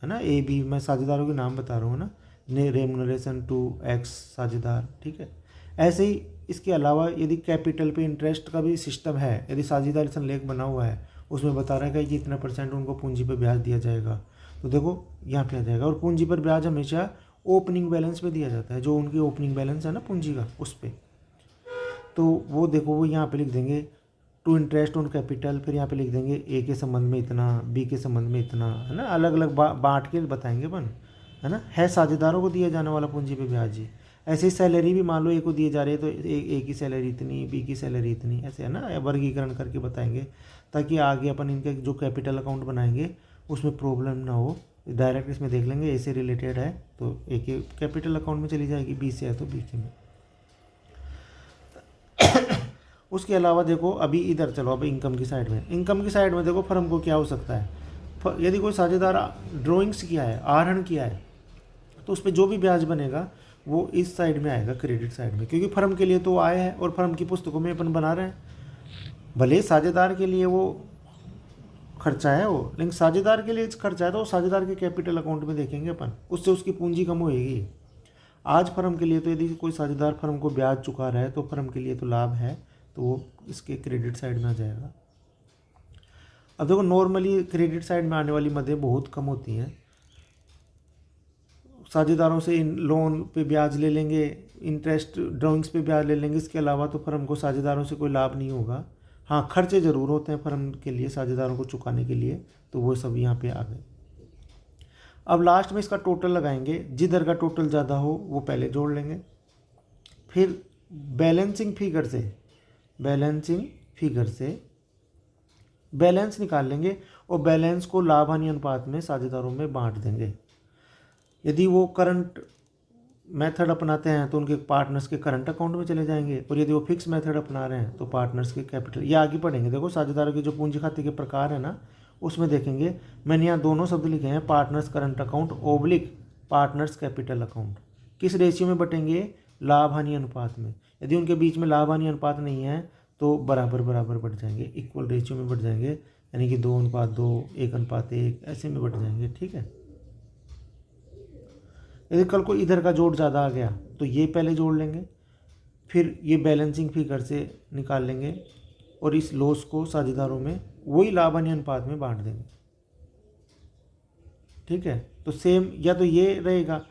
Speaker 1: है ना। ए बी मैं साझेदारों के नाम बता रहा हूँ ना, रेमुनरेशन टू एक्स साझेदार, ठीक है। ऐसे ही इसके अलावा यदि कैपिटल पे इंटरेस्ट का भी सिस्टम है, यदि साझेदारी संलेख बना हुआ है, उसमें बता रहा है कि इतना % उनको पूंजी पर ब्याज दिया जाएगा, तो देखो यहाँ पे आ जाएगा। और पूंजी पर ब्याज हमेशा ओपनिंग बैलेंस पे दिया जाता है, जो उनकी ओपनिंग बैलेंस है ना पूंजी का, उस पर। तो वो देखो वो यहाँ पे लिख देंगे टू इंटरेस्ट ऑन कैपिटल, फिर यहाँ पे लिख देंगे ए के संबंध में इतना, बी के संबंध में इतना, है ना। अलग अलग बांट के बताएंगे अपन, है ना। है साझेदारों को दिया जाने वाला पूंजी पे ब्याज ही। ऐसे ही सैलरी भी मान लो ए को दिए जा रहे हैं तो ए की सैलरी इतनी, बी की सैलरी इतनी, ऐसे है ना, वर्गीकरण करके बताएंगे, ताकि आगे अपन इनके जो कैपिटल अकाउंट बनाएंगे उसमें प्रॉब्लम ना हो। डायरेक्ट इसमें देख लेंगे ए से रिलेटेड है तो ए के कैपिटल अकाउंट में चली जाएगी, बी से है तो बी के में। उसके अलावा देखो अभी इधर चलो, अभी इनकम की साइड में, इनकम की साइड में देखो फर्म को क्या हो सकता है। यदि कोई साझेदार ड्राइंग्स किया है, आहरण किया है, तो उस पर जो भी ब्याज बनेगा वो इस साइड में आएगा, क्रेडिट साइड में, क्योंकि फर्म के लिए तो आय है और फर्म की पुस्तकों में अपन बना रहे हैं। भले साझेदार के लिए वो खर्चा है वो, लेकिन साझेदार के लिए खर्चा है तो साझेदार के कैपिटल अकाउंट में देखेंगे अपन, उससे उसकी पूंजी कम होएगी। आज फर्म के लिए तो यदि कोई साझेदार फर्म को ब्याज चुका रहा है तो फर्म के लिए तो लाभ है, तो वो इसके क्रेडिट साइड में आ जाएगा। अब देखो नॉर्मली क्रेडिट साइड में आने वाली मदें बहुत कम होती हैं। साझेदारों से इन लोन पे ब्याज ले लेंगे, इंटरेस्ट ड्राइंग्स पे ब्याज ले लेंगे, इसके अलावा तो फर्म को साझेदारों से कोई लाभ नहीं होगा। हाँ, खर्चे ज़रूर होते हैं फर्म के लिए साझेदारों को चुकाने के लिए, तो वो सब यहाँ पे आ गए। अब लास्ट में इसका टोटल लगाएंगे, जिधर का टोटल ज़्यादा हो वो पहले जोड़ लेंगे, फिर बैलेंसिंग फिगर से बैलेंस निकाल लेंगे और बैलेंस को लाभ हानि अनुपात में साझेदारों में बांट देंगे। यदि वो करंट मेथड अपनाते हैं तो उनके पार्टनर्स के करंट अकाउंट में चले जाएंगे, और यदि वो फिक्स मेथड अपना रहे हैं तो पार्टनर्स के कैपिटल। ये आगे पढ़ेंगे, देखो साझेदारों के जो पूंजी खाते के प्रकार है ना, उसमें देखेंगे। मैंने यहाँ दोनों शब्द लिखे हैं, partners current account oblique partners capital account. किस रेशियो में बटेंगे, लाभ हानि अनुपात में। यदि उनके बीच में लाभ हानि अनुपात नहीं है तो बराबर बराबर बढ़ जाएंगे, इक्वल रेशियो में बढ़ जाएंगे, यानी कि 2:2, 1:1 ऐसे में बढ़ जाएंगे, ठीक है। यदि कल को इधर का जोड़ ज़्यादा आ गया तो ये पहले जोड़ लेंगे, फिर ये बैलेंसिंग फिगर से निकाल लेंगे और इस लॉस को साझेदारों में वही लाभ हानि अनुपात में बांट देंगे, ठीक है। तो सेम या तो ये रहेगा,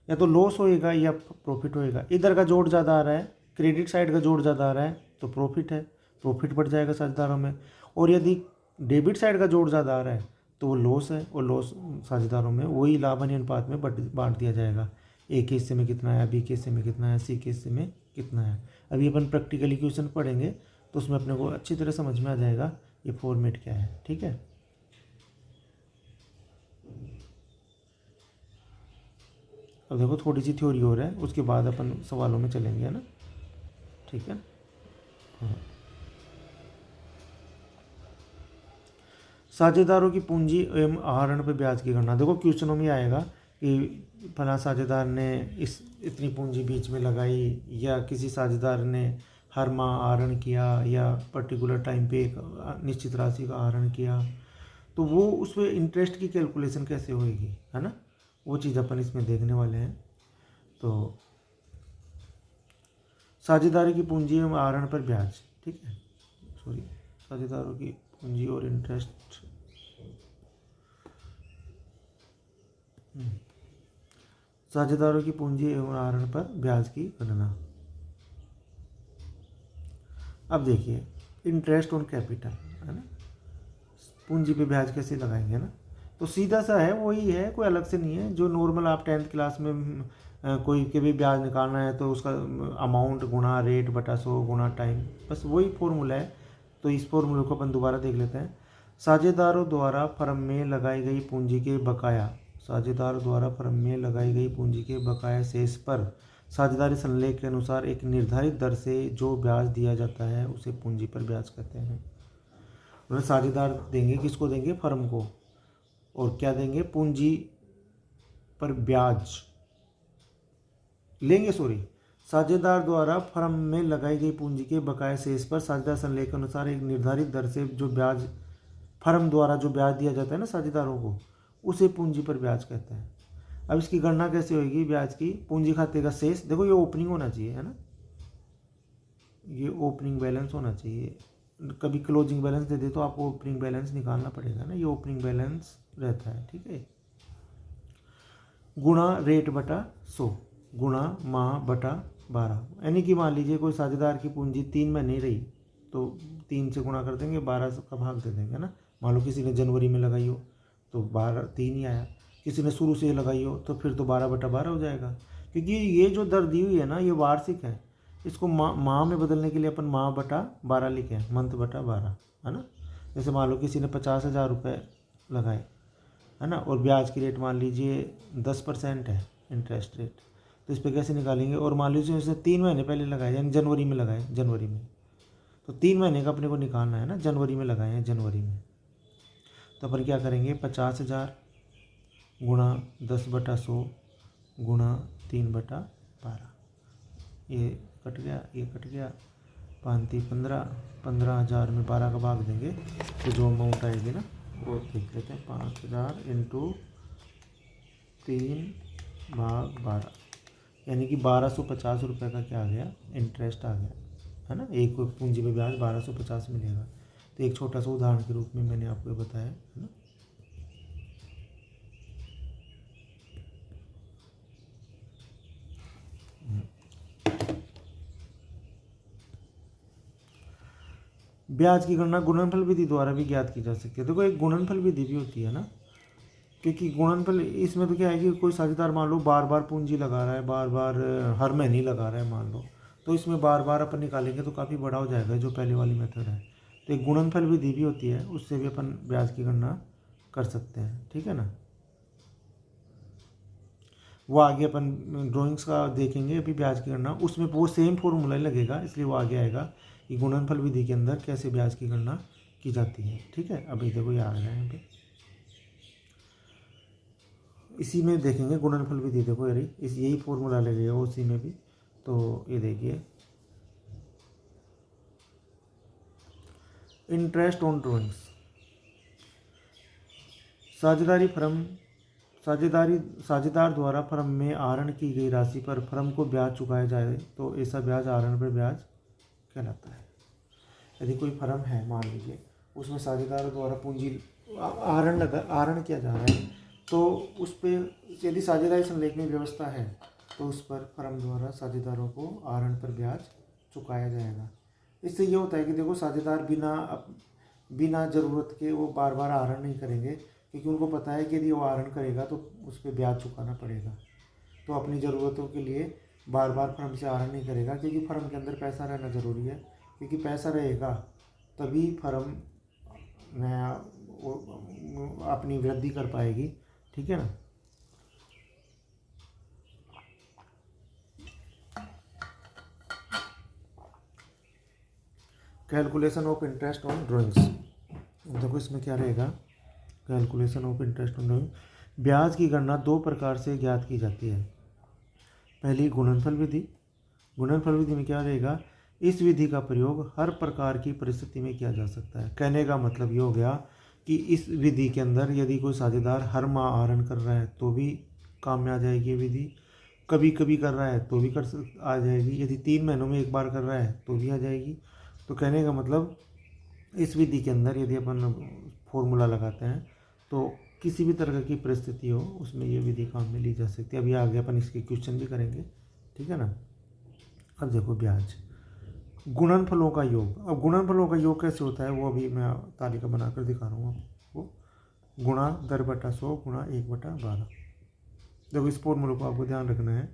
Speaker 1: या तो लॉस होएगा या प्रॉफिट होएगा। इधर का जोड़ ज़्यादा आ रहा है, क्रेडिट साइड का जोड़ ज़्यादा आ रहा है तो प्रॉफिट है, प्रॉफिट बढ़ जाएगा साझेदारों में। और यदि डेबिट साइड का जोड़ ज़्यादा आ रहा है तो वो लॉस है, और लॉस साझेदारों में वही लाभ हानि अनुपात में बांट दिया जाएगा। ए के हिस्से में कितना है, बी के हिस्से में कितना है, सी के हिस्से में कितना है। अभी अपन प्रैक्टिकल इक्वेशन पढ़ेंगे तो उसमें अपने को अच्छी तरह समझ में आ जाएगा ये फॉर्मेट क्या है, ठीक है। अब देखो थोड़ी सी थ्योरी हो रहा है, उसके बाद अपन सवालों में चलेंगे, है ना, ठीक है। हाँ। साझेदारों की पूंजी एवं आहरण पर ब्याज की गणना। देखो क्वेश्चनों में आएगा कि फला साझेदार ने इतनी पूंजी बीच में लगाई, या किसी साझेदार ने हर माह आहरण किया, या पर्टिकुलर टाइम पे एक निश्चित राशि का आहरण किया, तो वो उसमें इंटरेस्ट की कैलकुलेशन कैसे होएगी, है ना, वो चीज़ अपन इसमें देखने वाले हैं। तो साझेदारी की पूंजी एवं आहरण पर ब्याज, ठीक है, सॉरी, साझेदारों की पूंजी और इंटरेस्ट, साझेदारों की पूंजी एवं आहरण पर ब्याज की गणना। अब देखिए इंटरेस्ट ऑन कैपिटल, है ना, पूंजी पे ब्याज कैसे लगाएंगे ना, तो सीधा सा है, वही है, कोई अलग से नहीं है। जो नॉर्मल आप 10th क्लास में कोई के भी ब्याज निकालना है तो उसका अमाउंट गुणा रेट बटा 100 गुणा टाइम, बस वही फॉर्मूला है। तो इस फॉर्मूले को अपन दोबारा देख लेते हैं। साझेदारों द्वारा फर्म में लगाई गई पूंजी के बकाया, साझेदारों द्वारा फर्म में लगाई गई पूंजी के बकाया शेष पर साझेदारी संलेख के अनुसार एक निर्धारित दर से जो ब्याज दिया जाता है उसे पूंजी पर ब्याज कहते हैं। मतलब साझेदार देंगे, किसको देंगे, फर्म को, और क्या देंगे, पूंजी पर ब्याज लेंगे, सॉरी, साझेदार द्वारा फर्म में लगाई गई पूंजी के बकाया शेष पर साझेदार संलेख के अनुसार एक निर्धारित दर से जो ब्याज, फर्म द्वारा जो ब्याज दिया जाता है ना साझेदारों को, उसे पूंजी पर ब्याज कहते हैं। अब इसकी गणना कैसे होगी ब्याज की, पूंजी खाते का शेष, देखो ये ओपनिंग होना चाहिए, है ना, ये ओपनिंग बैलेंस होना चाहिए। कभी क्लोजिंग बैलेंस दे दे तो आपको ओपनिंग बैलेंस निकालना पड़ेगा ना, ये ओपनिंग बैलेंस रहता है, ठीक है। गुणा रेट बटा 100 गुणा माह बटा 12, यानी कि मान लीजिए कोई साझेदार की पूंजी 3 महीने रही तो 3 से गुणा कर देंगे, 12 का भाग दे देंगे ना। मान लो किसी ने जनवरी में लगाई हो तो 3 ही आया, किसी ने शुरू से लगाई हो तो फिर तो 12/12 हो जाएगा, क्योंकि ये जो दर दी हुई है ना ये वार्षिक है। इसको माह में बदलने के लिए अपन माह बटा 12 लिखें, मंथ बटा 12, है ना। जैसे मान लो किसी ने 50,000 रुपये लगाए, है ना, और ब्याज की रेट मान लीजिए 10% है इंटरेस्ट रेट, तो इस पर कैसे निकालेंगे। और मान लीजिए उसने 3 महीने पहले लगाए, यानी जनवरी में लगाए, जनवरी में, तो 3 महीने का अपने को निकालना है ना, जनवरी में लगाए हैं जनवरी में, तो अपन क्या करेंगे, 50,000 गुणा 10/100 गुणा 3/12, ये कट गया, ये कट गया, 15,000 में 12 का भाग देंगे तो जो अमाउंट आएगी ना वो देख लेते हैं, 5,000 इंटू 3/12, यानी कि 1250 रुपये का क्या आ गया, इंटरेस्ट आ गया, है ना। एक पूंजी पे ब्याज 1250 मिलेगा। तो एक छोटा सा उदाहरण के रूप में मैंने आपको बताया, है ना। ब्याज की गणना गुणनफल विधि द्वारा भी ज्ञात की जा सकती है। देखो एक गुणनफल विधि भी होती है ना, क्योंकि गुणनफल इसमें तो क्या है कि कोई साझेदार मान लो बार बार पूंजी लगा रहा है, बार बार हर महीने लगा रहा है मान लो, तो इसमें बार बार अपन निकालेंगे तो काफ़ी बड़ा हो जाएगा जो पहले वाली मेथड है। तो एक गुणनफल विधि भी होती है, उससे भी अपन ब्याज की गणना कर सकते हैं, ठीक है ना। वो आगे अपन ड्राइंग्स का देखेंगे, अभी ब्याज की गणना उसमें वो सेम फॉर्मूला लगेगा, इसलिए वो आगे आएगा कि गुणनफल विधि के अंदर कैसे ब्याज की गणना की जाती है, ठीक है। अभी देखो ये आ रहा है यहाँ पे, इसी में देखेंगे गुणनफल विधि, देखो यार इस यही फॉर्मूला लगेगा उसी में भी। तो ये देखिए इंटरेस्ट ऑन ड्राइंग्स, साझेदारी फर्म साझेदार द्वारा फर्म में आहरण की गई राशि पर फर्म को ब्याज चुकाया जाए तो ऐसा ब्याज आहरण पर ब्याज कहलाता है। यदि कोई फर्म है मान लीजिए, उसमें साझेदारों द्वारा पूंजी आहरण किया जा रहा है, तो उस पर यदि साझेदारी संलेख में व्यवस्था है तो उस पर फर्म द्वारा साझेदारों को आहरण पर ब्याज चुकाया जाएगा। इससे ये होता है कि देखो साझेदार बिना ज़रूरत के वो बार बार आहरण नहीं करेंगे, क्योंकि उनको पता है कि यदि वो आहरण करेगा तो उस पर ब्याज चुकाना पड़ेगा। तो अपनी ज़रूरतों के लिए बार बार फर्म से आहरण नहीं करेगा, क्योंकि फर्म के अंदर पैसा रहना ज़रूरी है, क्योंकि पैसा रहेगा तभी फर्म अपनी वृद्धि कर पाएगी, ठीक है ना। Calculation of interest on drawings. देखो इसमें क्या रहेगा, calculation of interest on drawing. ब्याज की गणना दो प्रकार से ज्ञात की जाती है। पहली गुणनफल विधि। गुणनफल विधि में क्या रहेगा, इस विधि का प्रयोग हर प्रकार की परिस्थिति में किया जा सकता है। कहने का मतलब ये हो गया कि इस विधि के अंदर यदि कोई साझेदार हर माह आहरण कर रहा है तो भी काम में आ जाएगी ये विधि, कभी कभी कर रहा है तो भी आ जाएगी, यदि 3 महीनों में एक बार कर रहा है तो भी आ जाएगी। तो कहने का मतलब इस विधि के अंदर यदि अपन फॉर्मूला लगाते हैं तो किसी भी तरह की परिस्थिति हो उसमें ये विधि काम में ली जा सकती है। अभी आगे अपन इसके क्वेश्चन भी करेंगे, ठीक है ना। अब देखो ब्याज, गुणनफलों का योग। अब गुणनफलों का योग कैसे होता है वो अभी मैं तालिका बनाकर दिखा रहा हूँ आपको। गुणा दर बटा 100 गुणा 1/12। देखो इस फॉर्मूले को आपको ध्यान रखना है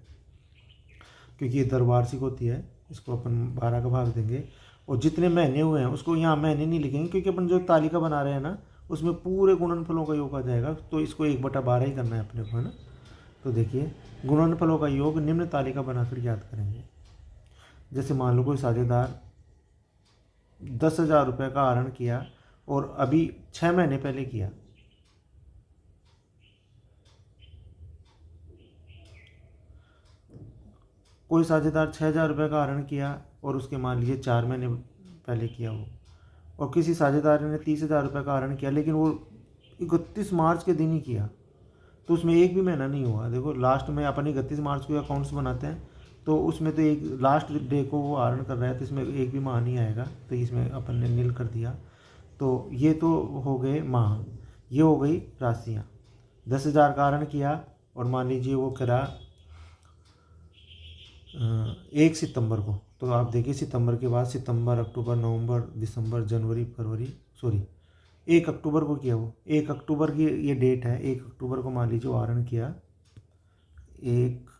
Speaker 1: क्योंकि ये दर वार्षिक होती है। इसको अपन 12 का भाग देंगे और जितने महीने हुए हैं उसको यहाँ महीने नहीं लिखेंगे क्योंकि अपन जो तालिका बना रहे हैं ना उसमें पूरे गुणनफलों का योग आ जाएगा, तो इसको 1/12 ही करना है अपने को, है ना। तो देखिए गुणनफलों का योग निम्न तालिका बनाकर याद करेंगे। जैसे मान लो कोई साझेदार 10,000 रुपये का आहरण किया और अभी 6 महीने पहले किया, कोई साझेदार 6,000 रुपये का आहरण किया और उसके मान लीजिए 4 महीने पहले किया वो, और किसी साझेदार ने 30,000 रुपये का आहरण किया लेकिन वो 31 मार्च के दिन ही किया, तो उसमें एक भी महीना नहीं हुआ। देखो लास्ट में अपन 31 मार्च को अकाउंट्स बनाते हैं तो उसमें तो एक लास्ट डे को वो आहरण कर रहा है तो इसमें एक भी माह नहीं आएगा, तो इसमें अपन ने नील कर दिया। तो ये तो हो गए माह, ये हो गई राशियाँ। 10,000 का आहरण किया और मान लीजिए वो करा 1 सितंबर को, तो आप देखिए सितंबर के बाद सितंबर, अक्टूबर, नवंबर, दिसंबर, जनवरी, फरवरी, 1 अक्टूबर को किया वो। 1 अक्टूबर की ये डेट है, 1 अक्टूबर को मान लीजिए आहरण किया 1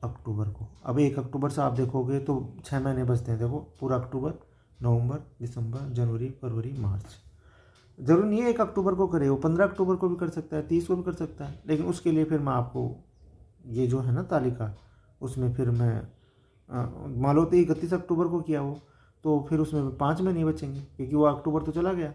Speaker 1: अक्टूबर को। अब 1 अक्टूबर से आप देखोगे तो 6 महीने बचते हैं। देखो पूरा अक्टूबर, नवंबर, दिसंबर, जनवरी, फरवरी, मार्च। ज़रूरी नहीं है 1 अक्टूबर को करे, वो 15 अक्टूबर को भी कर सकता है, 30 को भी कर सकता है, लेकिन उसके लिए फिर मैं आपको ये जो है ना तालिका उसमें फिर मैं मान लो तो 31 अक्टूबर को किया वो, तो फिर उसमें 5 महीने बचेंगे क्योंकि वो अक्टूबर तो चला गया,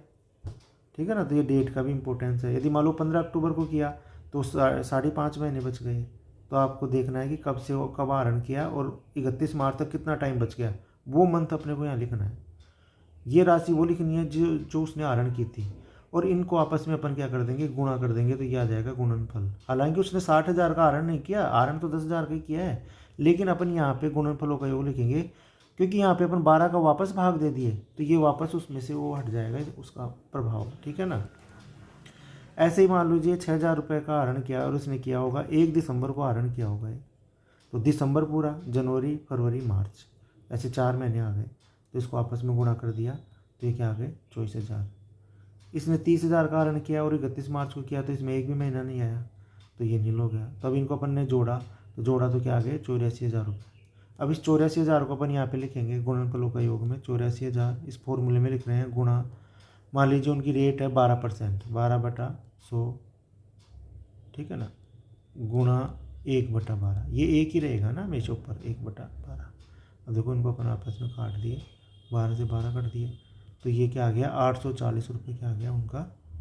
Speaker 1: ठीक है ना। तो ये डेट का भी इम्पोर्टेंस है। यदि मान लो 15 अक्टूबर को किया तो 5.5 महीने बच गए। तो आपको देखना है कि कब से वो कब आहरण किया और 31 मार्च तक कितना टाइम बच गया, वो मंथ अपने को यहाँ लिखना है। ये राशि वो लिखनी है जो उसने आहरण की थी, और इनको आपस में अपन क्या कर देंगे, गुणा कर देंगे, तो ये आ जाएगा गुणनफल। हालांकि उसने 60,000 का आहरण नहीं किया, आहरण तो 10,000 का ही किया है, लेकिन अपन यहाँ पे गुणनफलों का योग लिखेंगे क्योंकि यहाँ पे अपन 12 का वापस भाग दे दिए, तो ये वापस उसमें से वो हट जाएगा उसका प्रभाव, ठीक है ना। ऐसे ही मान लीजिए 6,000 रुपये का आहरण किया और उसने किया होगा 1 दिसंबर को आहरण किया होगा, तो दिसंबर पूरा, जनवरी, फरवरी, मार्च, ऐसे 4 महीने आ गए, तो इसको आपस में गुणा कर दिया तो ये क्या आ गए 24,000। इसने 30,000 का आहरण किया और 31 मार्च को किया तो इसमें एक भी महीना नहीं आया, तो ये नील हो गया। तब इनको अपन ने जोड़ा तो क्या आ गए 84,000 रुपये। अब इस 84,000 को अपन यहाँ पे लिखेंगे गुणनफलों का योग में 84,000 इस फॉर्मूले में लिख रहे हैं, गुणा मान लीजिए उनकी रेट है 12%, 12/100, ठीक है ना, गुणा 1/12, ये एक ही रहेगा ना हमेशा ऊपर 1/12। अब देखो इनको अपन आपस में काट दिए, 12 से 12 कट दिए, तो ये क्या आ गया 840 रुपये क्या आ गया उनका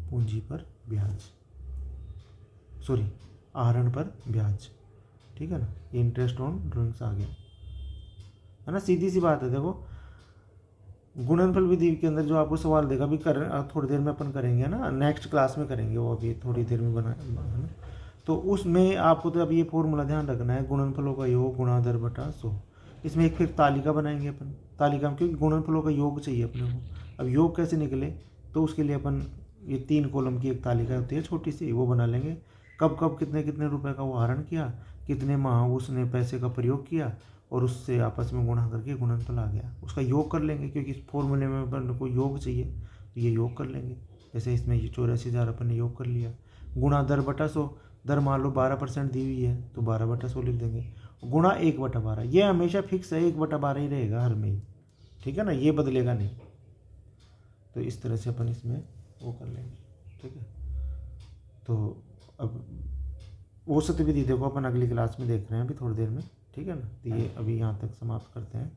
Speaker 1: पूंजी पर ब्याज, आहरण पर ब्याज, ठीक है ना। ये इंटरेस्ट ऑन ड्राइंग्स आ गया, है ना। सीधी सी बात है। देखो गुणनफल विधि के अंदर जो आपको सवाल देगा अभी थोड़ी देर में अपन करेंगे ना, नेक्स्ट क्लास में करेंगे वो, अभी थोड़ी देर में बना है ना। तो उसमें आपको तो अभी ये फॉर्मूला ध्यान रखना है, गुणनफलों का योग गुणा दर बटा 100। इसमें एक फिर तालिका बनाएंगे अपन, तालिका में क्योंकि गुणनफलों का योग चाहिए अपने को। अब योग कैसे निकले, तो उसके लिए अपन ये 3 कॉलम की एक तालिका होती है छोटी सी, वो बना लेंगे। कब कब कितने कितने रुपए का वो आहरण किया, कितने माह उसने पैसे का प्रयोग किया, और उससे आपस में गुणा करके गुणनफल आ गया, उसका योग कर लेंगे क्योंकि इस फॉर्मूले में अपन को योग चाहिए, तो ये योग कर लेंगे। जैसे इसमें ये 84,000 अपन ने योग कर लिया, गुणा दर बटा 100, दर मान लो 12% दी हुई है तो 12/100 लिख देंगे, गुणा 1/12, ये हमेशा फिक्स है 1/12 ही रहेगा हर में, ठीक है ना, ये बदलेगा नहीं। तो इस तरह से अपन इसमें वो कर लेंगे, ठीक है। तो अब औसत विधि देखो अपन अगली क्लास में देख रहे हैं अभी थोड़ी देर में, ठीक है ना। तो ये अभी यहाँ तक समाप्त करते हैं।